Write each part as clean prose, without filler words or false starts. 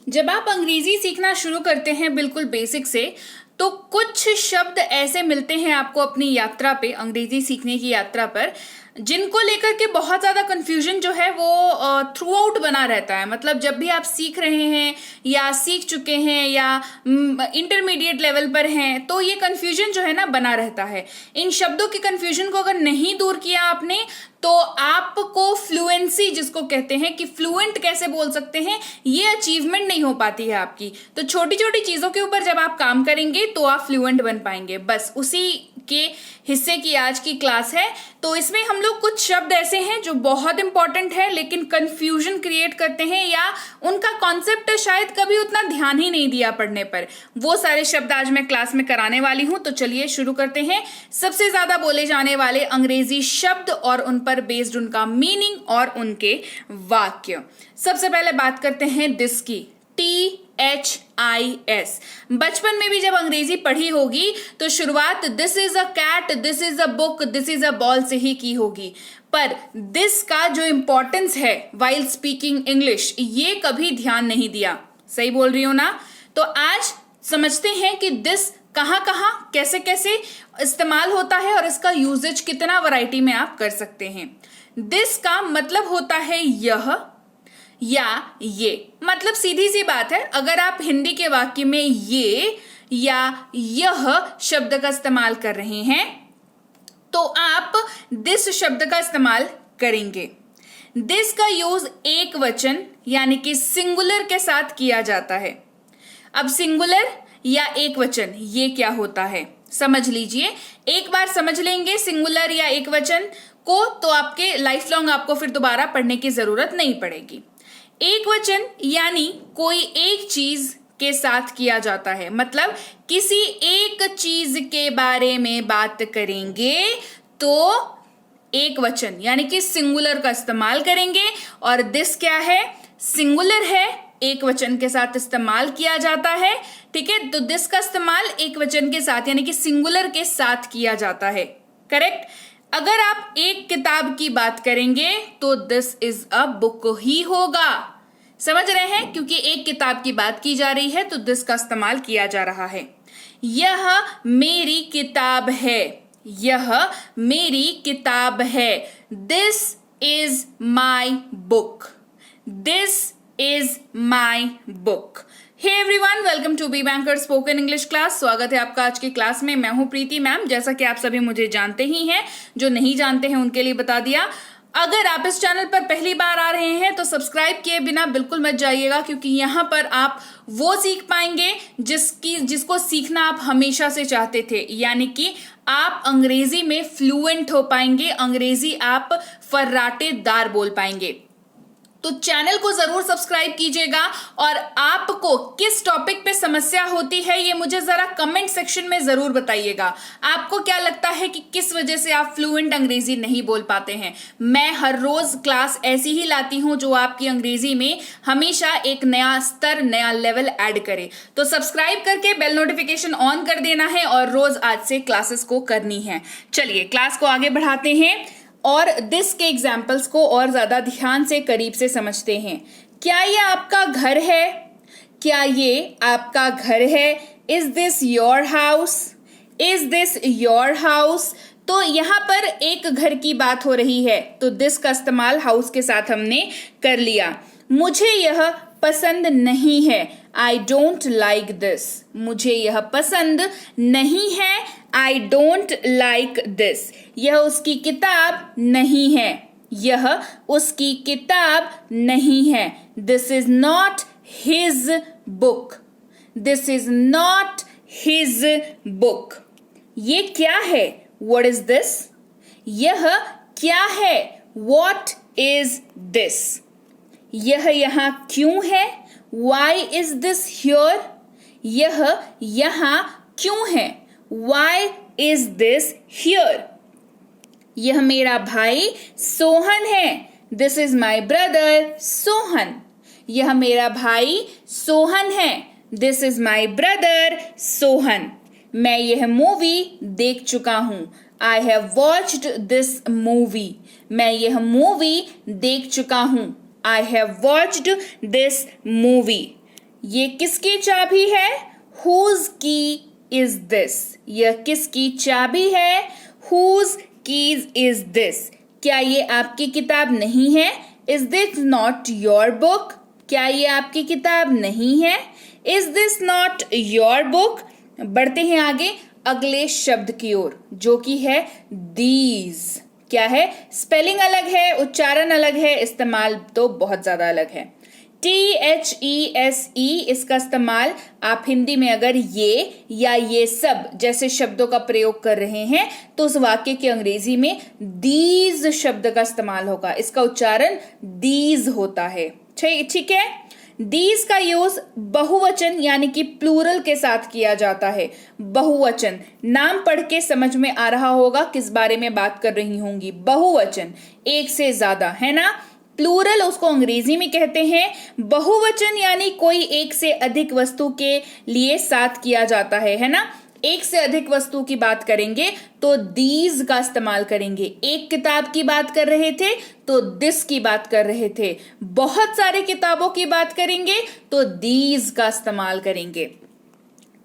जब आप अंग्रेजी सीखना शुरू करते हैं बिल्कुल बेसिक से, तो कुछ शब्द ऐसे मिलते हैं आपको अपनी यात्रा पे, अंग्रेजी सीखने की यात्रा पर, जिनको लेकर के बहुत ज़्यादा कंफ्यूजन जो है वो थ्रू आउट बना रहता है। मतलब जब भी आप सीख रहे हैं या सीख चुके हैं या इंटरमीडिएट लेवल पर हैं, तो ये कंफ्यूजन जो है ना बना रहता है। इन शब्दों के कंफ्यूजन को अगर नहीं दूर किया आपने, तो आपको फ्लुएंसी, जिसको कहते हैं कि फ्लुएंट कैसे बोल सकते हैं, ये अचीवमेंट नहीं हो पाती है आपकी। तो छोटी छोटी चीज़ों के ऊपर जब आप काम करेंगे तो आप फ्लुएंट बन पाएंगे। बस उसी के हिस्से की आज की क्लास है। तो इसमें हम लोग कुछ शब्द ऐसे हैं जो बहुत इंपॉर्टेंट है लेकिन कंफ्यूजन क्रिएट करते हैं, या उनका कॉन्सेप्ट शायद कभी उतना ध्यान ही नहीं दिया पढ़ने पर। वो सारे शब्द आज मैं क्लास में कराने वाली हूं। तो चलिए शुरू करते हैं। सबसे ज्यादा बोले जाने वाले अंग्रेजी शब्द और उन पर बेस्ड उनका मीनिंग और उनके वाक्य। सबसे पहले बात करते हैं दिस की, THIS। बचपन में भी जब अंग्रेजी पढ़ी होगी तो शुरुआत this is a cat, this is a book, this is a ball से ही की होगी। पर दिस का जो इंपॉर्टेंस है वाइल स्पीकिंग इंग्लिश, ये कभी ध्यान नहीं दिया। सही बोल रही हो ना? तो आज समझते हैं कि दिस कहाँ कहाँ कैसे कैसे इस्तेमाल होता है और इसका यूजेज कितना वैरायटी में आप कर सकते हैं। दिस का मतलब होता है यह या ये। मतलब सीधी सी बात है, अगर आप हिंदी के वाक्य में ये या यह शब्द का इस्तेमाल कर रहे हैं तो आप दिस शब्द का इस्तेमाल करेंगे। दिस का यूज एक वचन यानी कि सिंगुलर के साथ किया जाता है। अब सिंगुलर या एक वचन ये क्या होता है समझ लीजिए। एक बार समझ लेंगे सिंगुलर या एक वचन को तो आपके लाइफ लॉन्ग आपको फिर दोबारा पढ़ने की जरूरत नहीं पड़ेगी। एक वचन यानी कोई एक चीज के साथ किया जाता है। मतलब किसी एक चीज के बारे में बात करेंगे तो एक वचन यानी कि सिंगुलर का इस्तेमाल करेंगे। और दिस क्या है? सिंगुलर है, एक वचन के साथ इस्तेमाल किया जाता है। ठीक है, तो दिस का इस्तेमाल एक वचन के साथ यानी कि सिंगुलर के साथ किया जाता है। करेक्ट। अगर आप एक किताब की बात करेंगे तो दिस इज अ बुक ही होगा। समझ रहे हैं? क्योंकि एक किताब की बात की जा रही है तो दिस का इस्तेमाल किया जा रहा है। यह मेरी किताब है, यह मेरी किताब है। This is my book, this is my book. Hey everyone, welcome to Be Banker spoken English class. स्वागत है आपका आज की क्लास में। मैं हूं प्रीति मैम। जैसा कि आप सभी मुझे जानते ही हैं, जो नहीं जानते हैं उनके लिए बता दिया। अगर आप इस चैनल पर पहली बार आ रहे हैं तो सब्सक्राइब किए बिना बिल्कुल मत जाइएगा, क्योंकि यहाँ पर आप वो सीख पाएंगे जिसको सीखना आप हमेशा से चाहते थे। यानी कि आप अंग्रेजी में फ्लुएंट हो पाएंगे, अंग्रेजी आप फर्राटेदार बोल पाएंगे। तो चैनल को जरूर सब्सक्राइब कीजिएगा। और आपको किस टॉपिक पे समस्या होती है ये मुझे जरा कमेंट सेक्शन में जरूर बताइएगा। आपको क्या लगता है कि किस वजह से आप फ्लुएंट अंग्रेजी नहीं बोल पाते हैं? मैं हर रोज क्लास ऐसी ही लाती हूं जो आपकी अंग्रेजी में हमेशा एक नया स्तर, नया लेवल ऐड करे। तो सब्सक्राइब करके बेल नोटिफिकेशन ऑन कर देना है और रोज आज से क्लासेस को करनी है। चलिए क्लास को आगे बढ़ाते हैं और दिस के एग्जाम्पल्स को और ज्यादा ध्यान से, करीब से समझते हैं। क्या ये आपका घर है? क्या ये आपका घर है? Is this your house? Is this your house? तो यहाँ पर एक घर की बात हो रही है तो दिस का इस्तेमाल हाउस के साथ हमने कर लिया। मुझे यह पसंद नहीं है, आई डोंट लाइक दिस। मुझे यह पसंद नहीं है, आई डोंट लाइक दिस। यह उसकी किताब नहीं है, यह उसकी किताब नहीं है। This is not his book, this is not his book. ये क्या है? What is this? यह क्या है? What is this? यह यहाँ क्यों है? Why is this here? यह यहाँ क्यों है? Why is this here? यह मेरा भाई सोहन है, This is my brother Sohan. यह मेरा भाई सोहन है, This is my brother Sohan. मैं यह मूवी देख चुका हूं, I have watched this movie। मैं यह मूवी देख चुका हूं, I have watched this movie। ये किसकी चाबी है? Whose key is this? यह किसकी चाबी है? Whose keys is this? क्या ये आपकी किताब नहीं है? Is this not your book? क्या ये आपकी किताब नहीं है? Is this not your book? बढ़ते हैं आगे अगले शब्द की ओर, जो कि है these। क्या है? स्पेलिंग अलग है, उच्चारण अलग है, इस्तेमाल तो बहुत ज्यादा अलग है। THESE इसका इस्तेमाल आप हिंदी में अगर ये या ये सब जैसे शब्दों का प्रयोग कर रहे हैं तो उस वाक्य के अंग्रेजी में these शब्द का इस्तेमाल होगा। इसका उच्चारण these होता है। ठीक है। these का यूज बहुवचन यानी कि प्लूरल के साथ किया जाता है। बहुवचन नाम पढ़ के समझ में आ रहा होगा किस बारे में बात कर रही होंगी। बहुवचन एक से ज्यादा, है ना। प्लूरल उसको अंग्रेजी में कहते हैं। बहुवचन यानी कोई एक से अधिक वस्तु के लिए साथ किया जाता है ना। एक से अधिक वस्तु की बात करेंगे तो these का इस्तेमाल करेंगे। एक किताब की बात कर रहे थे तो this की बात कर रहे थे। बहुत सारे किताबों की बात करेंगे तो these का इस्तेमाल करेंगे।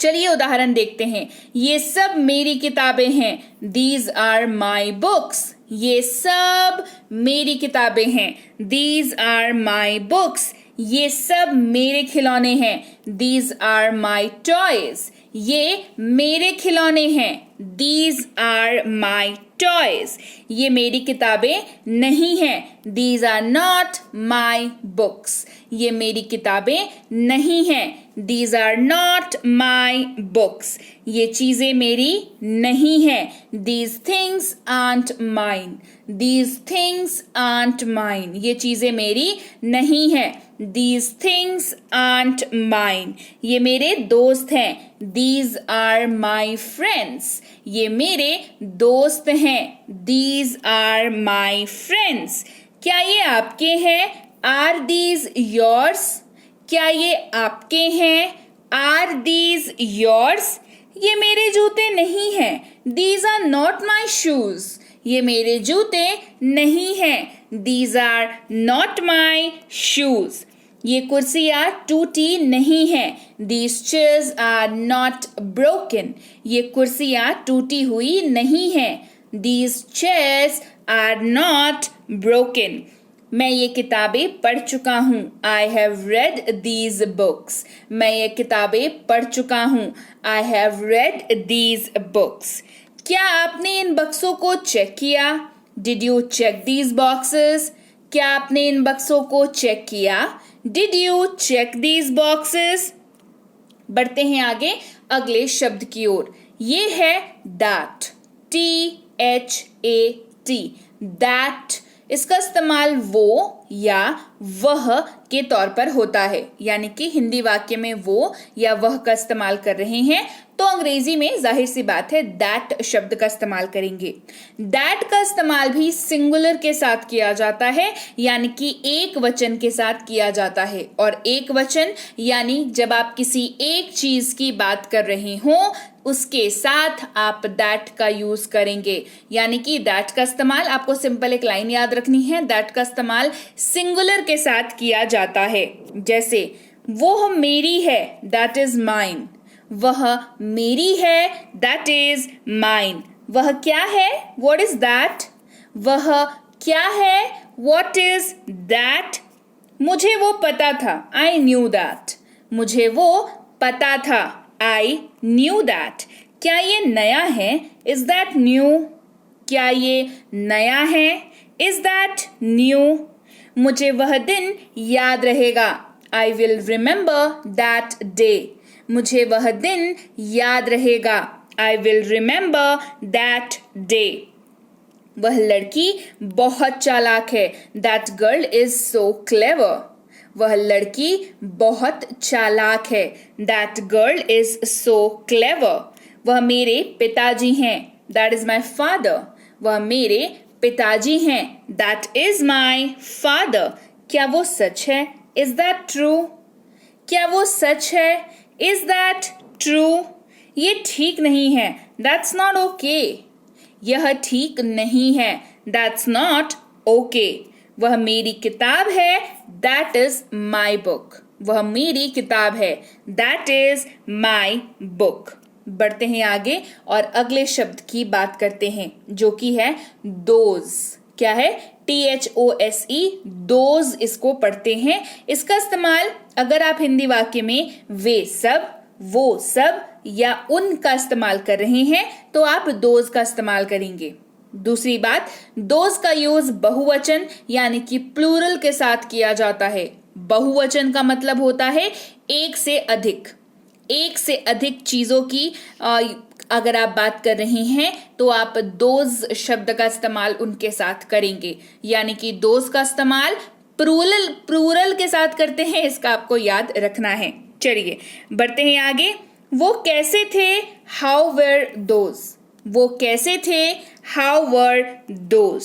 चलिए उदाहरण देखते हैं। ये सब मेरी किताबें हैं। These are my books। ये सब मेरी किताबें हैं। These are my books। ये सब मेरे खिलौने हैं। These are my toys। ये मेरे खिलौने हैं। These are my toys। ये मेरी किताबें नहीं हैं। These are not my books। ये मेरी किताबें नहीं हैं। These are not my books। ये चीजें मेरी नहीं हैं। These things aren't mine। These things aren't mine। ये चीजें मेरी नहीं हैं। These things aren't mine। ये मेरे दोस्त हैं। These are my friends। ये मेरे दोस्त हैं। These are my friends। क्या ये आपके हैं? Are these yours? क्या ये आपके हैं? Are these yours? ये मेरे जूते नहीं हैं। These are not my shoes। ये मेरे जूते नहीं हैं। These are not my shoes। ये कुर्सियाँ टूटी नहीं हैं। These chairs are not broken। ये कुर्सियाँ टूटी हुई नहीं हैं। These chairs are not broken। मैं ये किताबें पढ़ चुका हूँ। I have read these books। मैं ये किताबें पढ़ चुका हूँ। I have read these books। क्या आपने इन बक्सों को चेक किया? Did you check these boxes? क्या आपने इन बक्सों को चेक किया? Did you check these boxes? बढ़ते हैं आगे अगले शब्द की ओर। ये है that। THAT। that इसका इस्तेमाल वो या वह के तौर पर होता है, यानी कि हिंदी वाक्य में वो या वह का इस्तेमाल कर रहे हैं तो अंग्रेजी में जाहिर सी बात है दैट शब्द का इस्तेमाल करेंगे। दैट का इस्तेमाल भी सिंगुलर के साथ किया जाता है, यानी कि एक वचन के साथ किया जाता है। और एक वचन यानी जब आप किसी एक चीज की बात कर रहे हो उसके साथ आप दैट का यूज करेंगे। यानी कि दैट का इस्तेमाल आपको सिंपल एक लाइन याद रखनी है, दैट का इस्तेमाल सिंगुलर के साथ किया जाता है। जैसे वो मेरी है, दैट इज माइन। वह मेरी है, दैट इज माइन। वह क्या है, व्हाट इज दैट। वह क्या है, व्हाट इज दैट। मुझे वो पता था, आई न्यू दैट। मुझे वो पता था, आई न्यू दैट। क्या ये नया है, इज दैट न्यू। क्या ये नया है, इज दैट न्यू। मुझे वह दिन याद रहेगा, I will remember that day. मुझे वह दिन याद रहेगा, I will remember that day. वह लड़की बहुत चालाक है, that girl is so clever. वह लड़की बहुत चालाक है, that girl is so clever. वह मेरे पिताजी हैं, दैट इज माई फादर। वह मेरे पिताजी हैं, दैट इज माई फादर। क्या वो सच है, इज दैट ट्रू। क्या वो सच है, इज दैट ट्रू। ये ठीक नहीं है, दैट्स नॉट ओके। यह ठीक नहीं है, दैट्स नॉट ओके। वह मेरी किताब है, दैट इज माई बुक। वह मेरी किताब है, दैट इज माई बुक। बढ़ते हैं आगे और अगले शब्द की बात करते हैं जो कि है दोज। क्या है? THOSE, दोज इसको पढ़ते हैं। इसका इस्तेमाल अगर आप हिंदी वाक्य में वे सब, वो सब या उन का इस्तेमाल कर रहे हैं तो आप दोज का इस्तेमाल करेंगे। दूसरी बात, दोज का यूज बहुवचन यानी कि प्लूरल के साथ किया जाता है। बहुवचन का मतलब होता है एक से अधिक चीजों की अगर आप बात कर रहे हैं तो आप दोज शब्द का इस्तेमाल उनके साथ करेंगे। यानी कि दोज का इस्तेमाल प्लूरल के साथ करते हैं, इसका आपको याद रखना है। चलिए बढ़ते हैं आगे। वो कैसे थे? How were those. वो कैसे थे? How were those.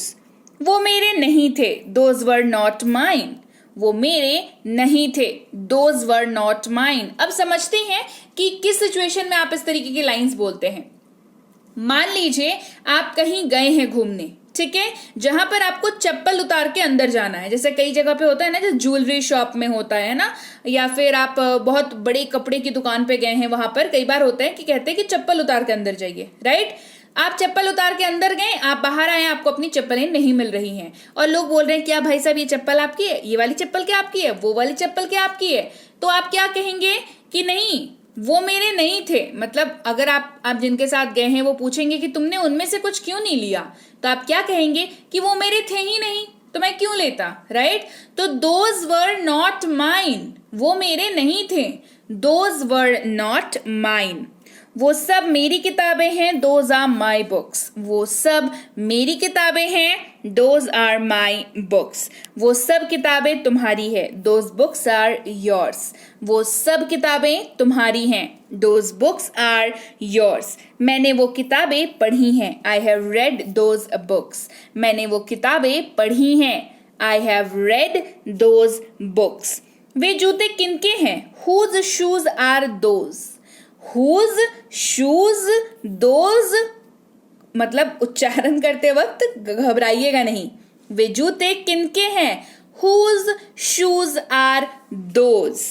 वो मेरे नहीं थे, दोज वर नॉट माइन। वो मेरे नहीं थे, दोज वर नॉट माइन। अब समझते हैं कि किस सिचुएशन में आप इस तरीके की लाइंस बोलते हैं। मान लीजिए आप कहीं गए हैं घूमने, ठीक है, जहां पर आपको चप्पल उतार के अंदर जाना है। जैसे कई जगह पे होता है ना, जैसे ज्वेलरी शॉप में होता है ना, या फिर आप बहुत बड़े कपड़े की दुकान पे गए हैं, वहां पर कई बार होता है कि कहते हैं कि चप्पल उतार के अंदर जाइए, राइट। आप चप्पल उतार के अंदर गए, आप बाहर आए, आपको अपनी चप्पलें नहीं मिल रही हैं और लोग बोल रहे हैं क्या भाई साहब ये चप्पल आपकी है, ये वाली चप्पल क्या आपकी है, वो वाली चप्पल क्या आपकी है। तो आप क्या कहेंगे कि नहीं वो मेरे नहीं थे। मतलब अगर आप जिनके साथ गए हैं वो पूछेंगे कि तुमने उनमें से कुछ क्यों नहीं लिया, तो आप क्या कहेंगे कि वो मेरे थे ही नहीं तो मैं क्यों लेता, राइट। तो दोज वर नॉट माइन, वो मेरे नहीं थे, दोज वर नॉट माइन। वो सब मेरी किताबें हैं, दोज आर माई बुक्स। वो सब मेरी किताबें हैं, दोज आर माई बुक्स। वो सब किताबें तुम्हारी है, दोज बुक्स आर योर्स। वो सब किताबें तुम्हारी हैं, दोज बुक्स आर योर्स। मैंने वो किताबें पढ़ी हैं, I have read those books. मैंने वो किताबें पढ़ी हैं, I have read those books. वे जूते किनके हैं? Whose shoes are those. Whose shoes those, मतलब उच्चारण करते वक्त घबराइएगा नहीं। वे जूते किनके हैं? Whose shoes are those.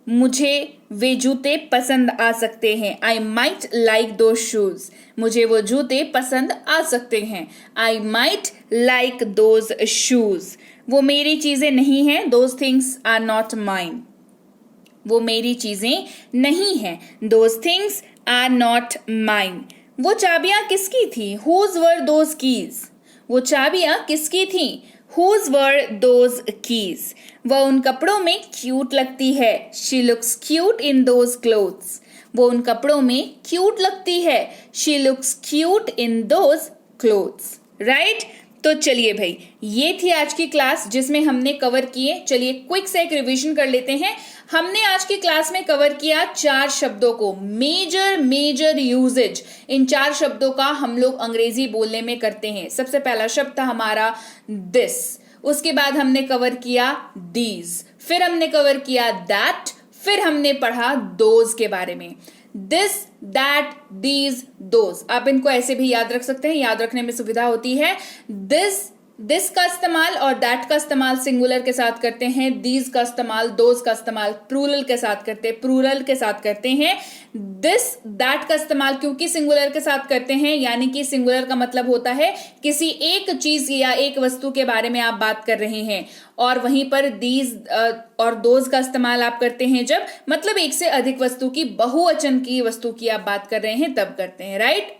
मुझे वे जूते पसंद आ सकते हैं, I might like those shoes. मुझे वो जूते पसंद आ सकते हैं, I might like those shoes. वो मेरी चीजें नहीं हैं, those things are not mine. वो मेरी चीजें नहीं हैं, those things are not mine. वो चाबियां किसकी थी? Whose were those keys. वो चाबियां किसकी थी? Whose were those keys. वह उन कपड़ों में क्यूट लगती है, she looks cute in those clothes. वो उन कपड़ों में क्यूट लगती है, she looks cute in those clothes, right. तो चलिए भाई, ये थी आज की क्लास जिसमें हमने कवर किए। चलिए क्विक से एक रिवीजन कर लेते हैं। हमने आज की क्लास में कवर किया 4 शब्दों को, मेजर यूजेज। इन 4 शब्दों का हम लोग अंग्रेजी बोलने में करते हैं। सबसे पहला शब्द था हमारा दिस, उसके बाद हमने कवर किया दीज, फिर हमने कवर किया दैट, फिर हमने पढ़ा दोज के बारे में। This, that, these, those. आप इनको ऐसे भी याद रख सकते हैं, याद रखने में सुविधा होती है। दिस का इस्तेमाल और दैट का इस्तेमाल सिंगुलर के साथ करते हैं, दीज का इस्तेमाल, दोज का इस्तेमाल प्लूरल के साथ करते हैं। दिस, दैट का इस्तेमाल क्योंकि सिंगुलर के साथ करते हैं, यानी कि सिंगुलर का मतलब होता है किसी एक चीज या एक वस्तु के बारे में आप बात कर रहे हैं, और वहीं पर दीज और दोज का इस्तेमाल आप करते हैं जब मतलब एक से अधिक वस्तु की, बहुवचन की वस्तु की आप बात कर रहे हैं तब करते हैं, राइट।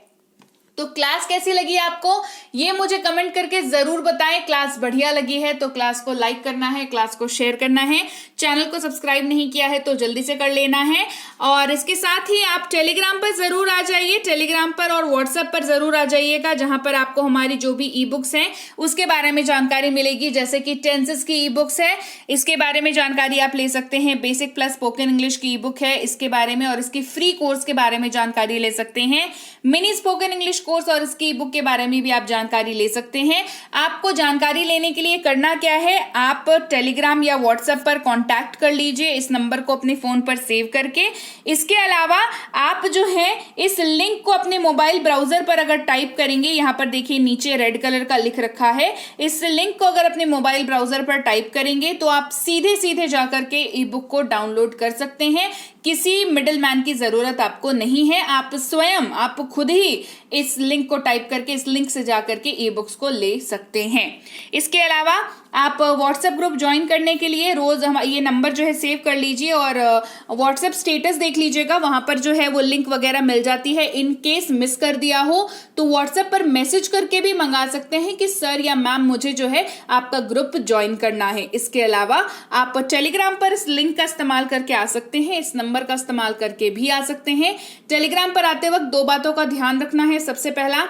तो क्लास कैसी लगी आपको ये मुझे कमेंट करके जरूर बताएं। क्लास बढ़िया लगी है तो क्लास को लाइक करना है, क्लास को शेयर करना है, चैनल को सब्सक्राइब नहीं किया है तो जल्दी से कर लेना है। और इसके साथ ही आप टेलीग्राम पर जरूर आ जाइए, टेलीग्राम पर और व्हाट्सएप पर जरूर आ जाइएगा, जहां पर आपको हमारी जो भी ई बुक्स हैं उसके बारे में जानकारी मिलेगी। जैसे कि टेंसेस की ई बुक्स है, इसके बारे में जानकारी आप ले सकते हैं। बेसिक प्लस स्पोकन इंग्लिश की ई बुक है इसके बारे में, और इसकी फ्री कोर्स के बारे में जानकारी ले सकते हैं। मिनी स्पोकन इंग्लिश कोर्स और इसकी ई बुक के बारे में भी आप जानकारी ले सकते हैं। आपको जानकारी लेने के लिए करना क्या है, आप टेलीग्राम या व्हाट्सएप पर कांटेक्ट कर लीजिए इस नंबर को अपने फोन पर सेव करके। इसके अलावा आप जो है इस लिंक को अपने मोबाइल ब्राउजर पर अगर टाइप करेंगे, यहाँ पर देखिए नीचे रेड कलर का लिख रखा है, इस लिंक को अगर अपने मोबाइल ब्राउजर पर टाइप करेंगे तो आप सीधे सीधे जाकर के ई बुक को डाउनलोड कर सकते हैं। किसी मिडलमैन की जरूरत आपको नहीं है, आप स्वयं, आप खुद ही इस लिंक को टाइप करके इस लिंक से जाकर के ई बुक्स को ले सकते हैं। इसके अलावा आप व्हाट्सएप ग्रुप ज्वाइन करने के लिए रोज हम ये नंबर जो है सेव कर लीजिए और व्हाट्सएप स्टेटस देख लीजिएगा, वहां पर जो है वो लिंक वगैरह मिल जाती है। इन केस मिस कर दिया हो तो व्हाट्सएप पर मैसेज करके भी मंगा सकते हैं कि सर या मैम मुझे जो है आपका ग्रुप ज्वाइन करना है। इसके अलावा आप टेलीग्राम पर इस लिंक का इस्तेमाल करके आ सकते हैं, इस नंबर का इस्तेमाल करके भी आ सकते हैं। टेलीग्राम पर आते वक्त 2 बातों का ध्यान रखना है। सबसे पहला,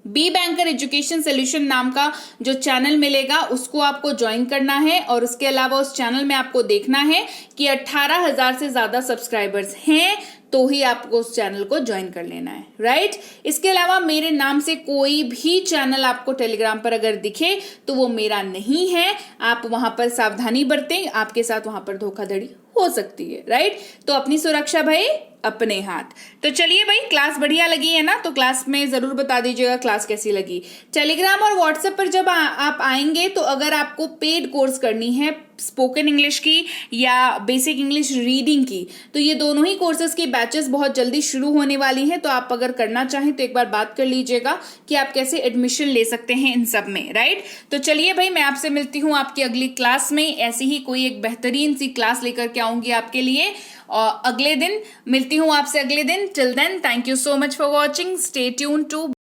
बी बैंकर एजुकेशन सोल्यूशन नाम का जो चैनल मिलेगा उसको आपको ज्वाइन करना है और उसके अलावा उस चैनल में आपको देखना है कि 18,000 से ज्यादा सब्सक्राइबर्स हैं तो ही आपको उस चैनल को ज्वाइन कर लेना है, राइट। इसके अलावा मेरे नाम से कोई भी चैनल आपको टेलीग्राम पर अगर दिखे तो वो मेरा नहीं है, आप वहां पर सावधानी बरतें, आपके साथ वहां पर धोखाधड़ी हो सकती है, राइट। तो अपनी सुरक्षा भाई अपने हाथ। तो चलिए भाई, क्लास बढ़िया लगी है ना, तो क्लास में जरूर बता दीजिएगा क्लास कैसी लगी। टेलीग्राम और व्हाट्सएप पर जब आप आएंगे तो अगर आपको पेड कोर्स करनी है स्पोकन इंग्लिश की या बेसिक इंग्लिश रीडिंग की, तो ये दोनों ही कोर्सेज की बैचेस बहुत जल्दी शुरू होने वाली हैं। तो आप अगर करना चाहें तो एक बार बात कर लीजिएगा कि आप कैसे एडमिशन ले सकते हैं इन सब में, राइट। तो चलिए भाई, मैं आपसे मिलती हूँ आपकी अगली क्लास में, ऐसी ही कोई एक बेहतरीन सी क्लास लेकर के आऊंगी आपके लिए और अगले दिन मिलती हूँ आपसे अगले दिन। Till then, thank you so much for watching, stay tuned to